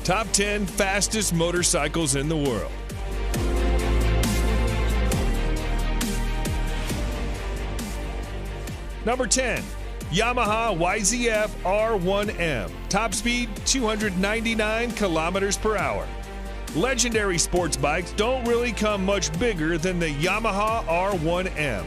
Top 10 fastest motorcycles in the world. Number 10, Yamaha YZF R1M. Top speed, 299 kilometers per hour. Legendary sports bikes don't really come much bigger than the Yamaha R1M.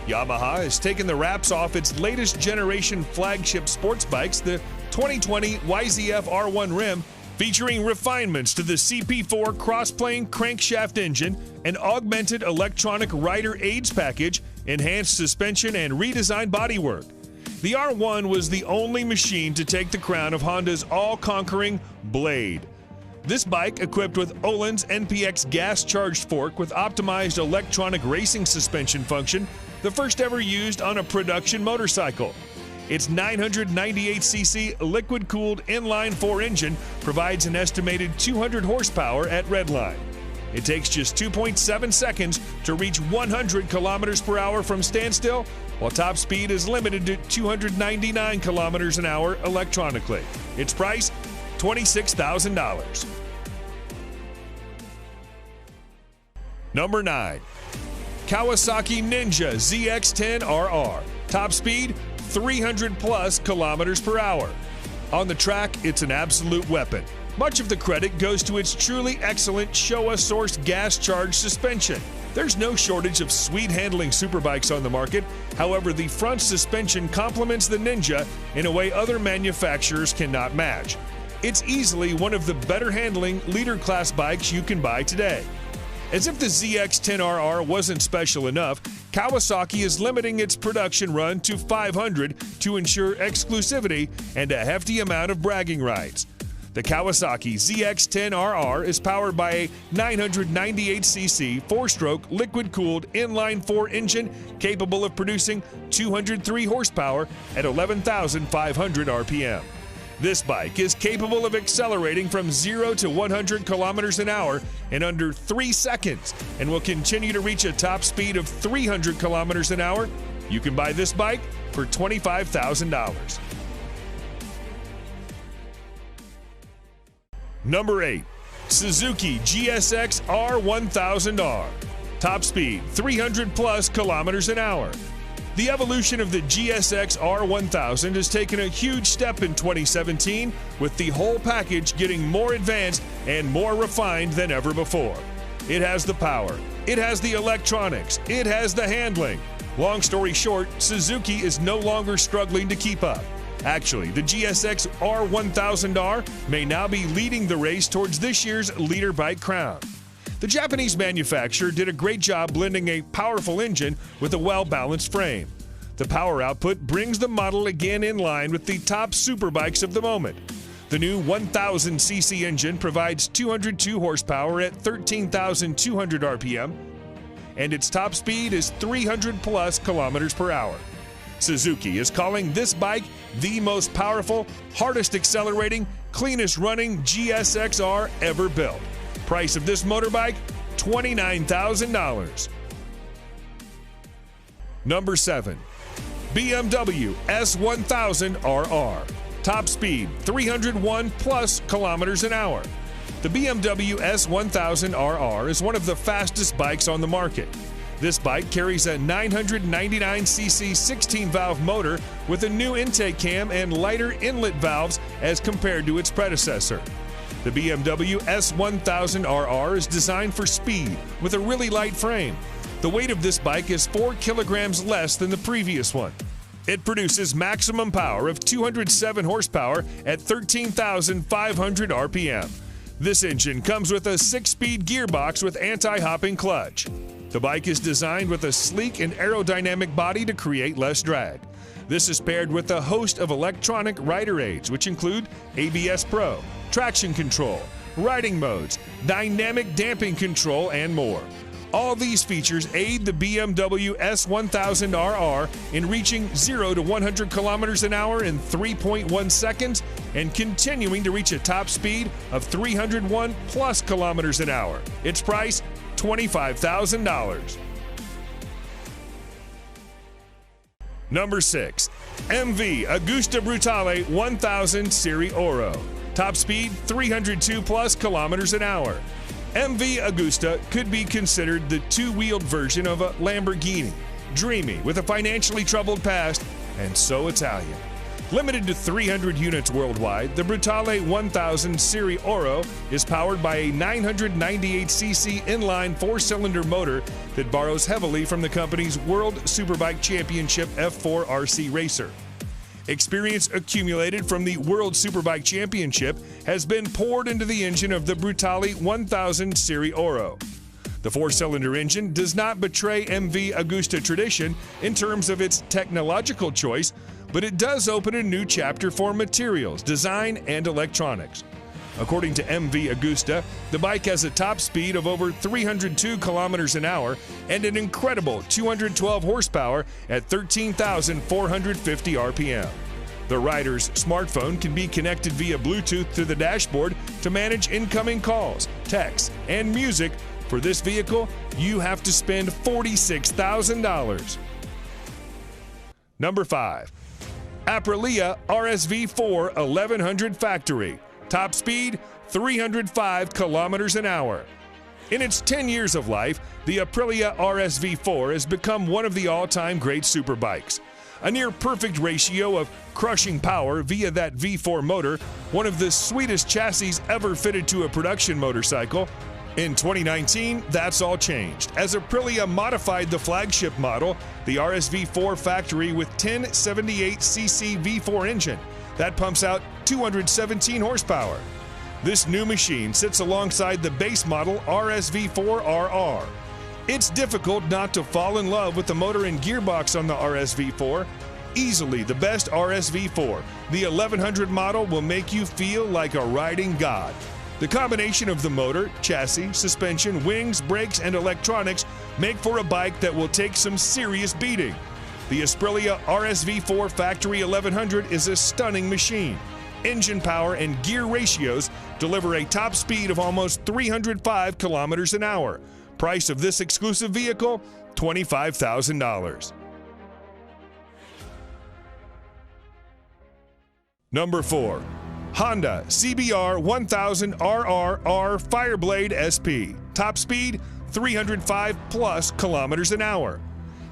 Yamaha has taken the wraps off its latest generation flagship sports bikes, the 2020 YZF R1M, featuring refinements to the CP4 cross-plane crankshaft engine, an augmented electronic rider aids package, enhanced suspension, and redesigned bodywork. The R1 was the only machine to take the crown of Honda's all-conquering Blade. This bike, equipped with Öhlins NPX gas-charged fork with optimized electronic racing suspension function, the first ever used on a production motorcycle. Its 998cc liquid-cooled inline-4 engine provides an estimated 200 horsepower at redline. It takes just 2.7 seconds to reach 100 kilometers per hour from standstill, while top speed is limited to 299 kilometers an hour electronically. Its price, $26,000. Number 9, Kawasaki Ninja ZX-10RR. Top speed, 300 plus kilometers per hour. On the track, it's an absolute weapon. Much of the credit goes to its truly excellent Showa-sourced gas-charged suspension. There's no shortage of sweet-handling superbikes on the market. However, the front suspension complements the Ninja in a way other manufacturers cannot match. It's easily one of the better-handling leader-class bikes you can buy today. As if the ZX-10RR wasn't special enough, Kawasaki is limiting its production run to 500 to ensure exclusivity and a hefty amount of bragging rights. The Kawasaki ZX-10RR is powered by a 998cc 4-stroke liquid-cooled inline-4 engine capable of producing 203 horsepower at 11,500 RPM. This bike is capable of accelerating from 0 to 100 kilometers an hour in under 3 seconds and will continue to reach a top speed of 300 kilometers an hour. You can buy this bike for $25,000. Number 8, Suzuki GSX R1000R. Top speed, 300 plus kilometers an hour. The evolution of the GSX R1000 has taken a huge step in 2017, with the whole package getting more advanced and more refined than ever before. It has the power, it has the electronics, it has the handling. Long story short, Suzuki is no longer struggling to keep up. Actually, the GSX R1000R may now be leading the race towards this year's leader bike crown. The Japanese manufacturer did a great job blending a powerful engine with a well-balanced frame. The power output brings the model again in line with the top superbikes of the moment. The new 1000cc engine provides 202 horsepower at 13,200 RPM, and its top speed is 300 plus kilometers per hour. Suzuki is calling this bike the most powerful, hardest accelerating, cleanest running GSX-R ever built. Price of this motorbike, $29,000. Number 7, BMW S1000RR. Top speed, 301 plus kilometers an hour. The BMW S1000RR is one of the fastest bikes on the market. This bike carries a 999cc 16-valve motor with a new intake cam and lighter inlet valves as compared to its predecessor. The BMW S1000RR is designed for speed with a really light frame. The weight of this bike is 4 kilograms less than the previous one. It produces maximum power of 207 horsepower at 13,500 RPM. This engine comes with a 6-speed gearbox with anti-hopping clutch. The bike is designed with a sleek and aerodynamic body to create less drag. This is paired with a host of electronic rider aids, which include ABS Pro, traction control, riding modes, dynamic damping control, and more. All these features aid the BMW S1000RR in reaching 0 to 100 kilometers an hour in 3.1 seconds and continuing to reach a top speed of 301 plus kilometers an hour. Its price, $25,000. Number 6, MV Agusta Brutale 1000 Serie Oro. Top speed, 302 plus kilometers an hour. MV Agusta could be considered the two-wheeled version of a Lamborghini. Dreamy, with a financially troubled past, and so Italian. Limited to 300 units worldwide, the Brutale 1000 Serie Oro is powered by a 998cc inline four-cylinder motor that borrows heavily from the company's World Superbike Championship F4 RC racer. Experience accumulated from the World Superbike Championship has been poured into the engine of the Brutale 1000 Serie Oro. The four-cylinder engine does not betray MV Agusta tradition in terms of its technological choice, but it does open a new chapter for materials, design, and electronics. According to MV Agusta, the bike has a top speed of over 302 kilometers an hour and an incredible 212 horsepower at 13,450 RPM. The rider's smartphone can be connected via Bluetooth to the dashboard to manage incoming calls, texts, and music. For this vehicle, you have to spend $46,000. Number 5. Aprilia RSV4 1100 Factory. Top speed, 305 kilometers an hour. In its 10 years of life, the Aprilia RSV4 has become one of the all-time great superbikes. A near-perfect ratio of crushing power via that V4 motor, one of the sweetest chassis ever fitted to a production motorcycle. In 2019, that's all changed, as Aprilia modified the flagship model, the RSV4 Factory, with 1078cc V4 engine that pumps out 217 horsepower. This new machine sits alongside the base model RSV4 RR. It's difficult not to fall in love with the motor and gearbox on the RSV4. Easily the best RSV4, the 1100 model will make you feel like a riding god. The combination of the motor, chassis, suspension, wings, brakes, and electronics make for a bike that will take some serious beating. The Aprilia RSV4 Factory 1100 is a stunning machine. Engine power and gear ratios deliver a top speed of almost 305 kilometers an hour. Price of this exclusive vehicle, $25,000. Number 4. Honda CBR 1000 RRR Fireblade SP. Top speed, 305 plus kilometers an hour.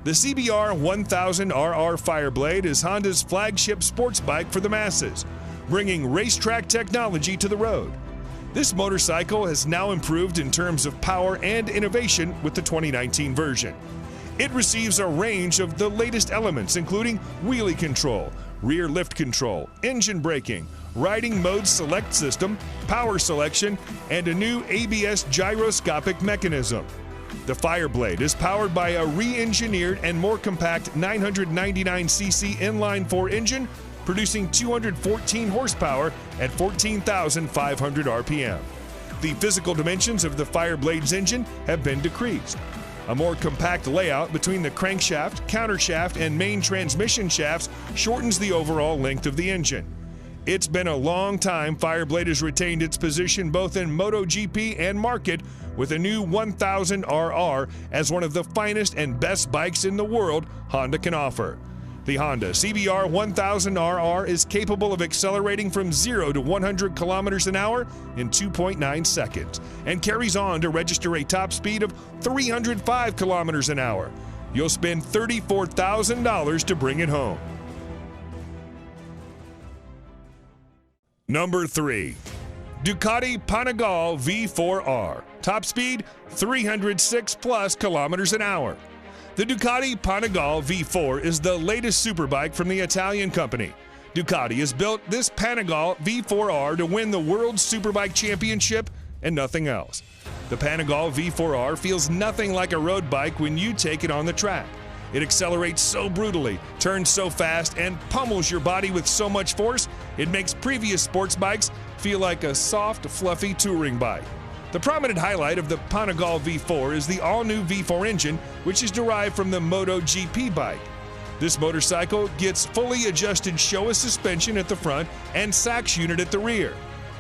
The CBR 1000 RR Fireblade is Honda's flagship sports bike for the masses, bringing racetrack technology to the road. This motorcycle has now improved in terms of power and innovation with the 2019 version. It receives a range of the latest elements, including wheelie control, rear lift control, engine braking, riding mode select system, power selection, and a new ABS gyroscopic mechanism. The Fireblade is powered by a re-engineered and more compact 999cc inline-4 engine, producing 214 horsepower at 14,500 RPM. The physical dimensions of the Fireblade's engine have been decreased. A more compact layout between the crankshaft, countershaft, and main transmission shafts shortens the overall length of the engine. It's been a long time Fireblade has retained its position both in MotoGP and market, with a new 1000 RR as one of the finest and best bikes in the world Honda can offer. The Honda CBR 1000 RR is capable of accelerating from 0 to 100 kilometers an hour in 2.9 seconds and carries on to register a top speed of 305 kilometers an hour. You'll spend $34,000 to bring it home. Number 3. Ducati Panigale V4R. Top speed, 306 plus kilometers an hour. The Ducati Panigale V4 is the latest superbike from the Italian company. Ducati has built this Panigale V4R to win the World Superbike Championship and nothing else. The Panigale V4R feels nothing like a road bike when you take it on the track. It accelerates so brutally, turns so fast, and pummels your body with so much force, it makes previous sports bikes feel like a soft, fluffy touring bike. The prominent highlight of the Panigale V4 is the all-new V4 engine, which is derived from the MotoGP bike. This motorcycle gets fully adjusted Showa suspension at the front and Sachs unit at the rear.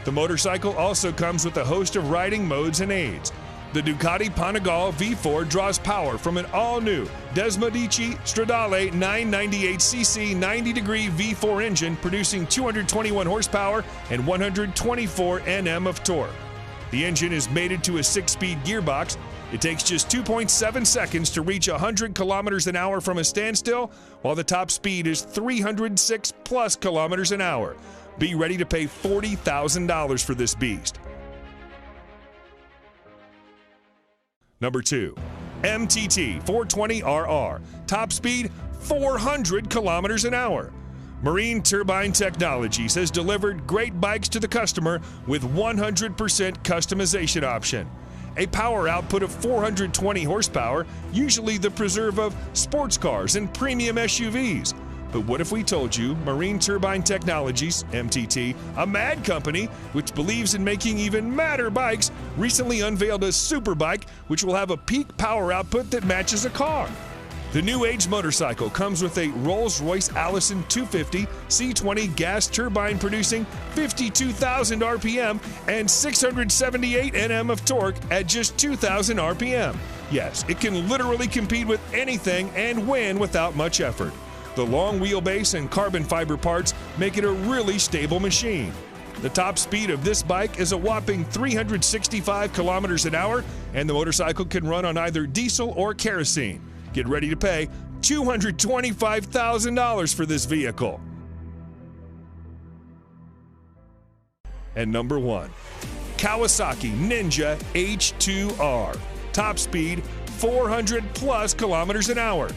The motorcycle also comes with a host of riding modes and aids. The Ducati Panigale V4 draws power from an all-new Desmodici Stradale 998cc 90-degree V4 engine producing 221 horsepower and 124 Nm of torque. The engine is mated to a 6-speed gearbox. It takes just 2.7 seconds to reach 100 kilometers an hour from a standstill, while the top speed is 306 plus kilometers an hour. Be ready to pay $40,000 for this beast. Number 2, MTT 420RR, top speed 400 kilometers an hour. Marine Turbine Technologies has delivered great bikes to the customer with 100% customization option. A power output of 420 horsepower, usually the preserve of sports cars and premium SUVs. But what if we told you Marine Turbine Technologies, MTT, a mad company which believes in making even madder bikes, recently unveiled a super bike which will have a peak power output that matches a car? The new age motorcycle comes with a Rolls-Royce Allison 250 C20 gas turbine producing 52,000 RPM and 678 Nm of torque at just 2,000 RPM. Yes, it can literally compete with anything and win without much effort. The long wheelbase and carbon fiber parts make it a really stable machine. The top speed of this bike is a whopping 365 kilometers an hour, and the motorcycle can run on either diesel or kerosene. Get ready to pay $225,000 for this vehicle. And number 1, Kawasaki Ninja H2R. Top speed 400 plus kilometers an hour.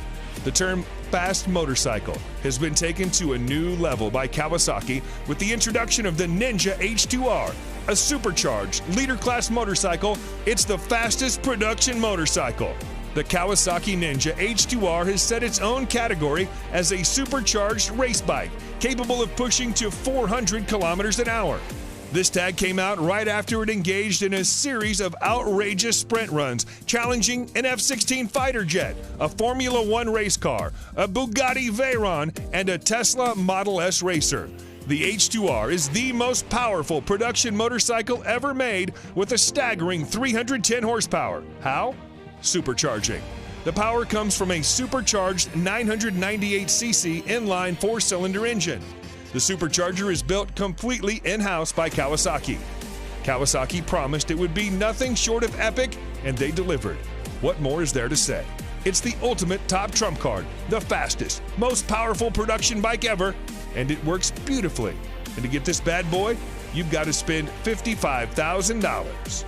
The term fast motorcycle has been taken to a new level by Kawasaki with the introduction of the Ninja H2R, a supercharged leader class motorcycle. It's the fastest production motorcycle. The Kawasaki Ninja H2R has set its own category as a supercharged race bike, capable of pushing to 400 kilometers an hour. This tag came out right after it engaged in a series of outrageous sprint runs, challenging an F-16 fighter jet, a Formula One race car, a Bugatti Veyron, and a Tesla Model S racer. The H2R is the most powerful production motorcycle ever made with a staggering 310 horsepower. How? Supercharging. The power comes from a supercharged 998cc inline 4-cylinder engine. The supercharger is built completely in-house by Kawasaki. Kawasaki promised it would be nothing short of epic, and they delivered. What more is there to say? It's the ultimate top trump card, the fastest, most powerful production bike ever, and it works beautifully. And to get this bad boy, you've got to spend $55,000.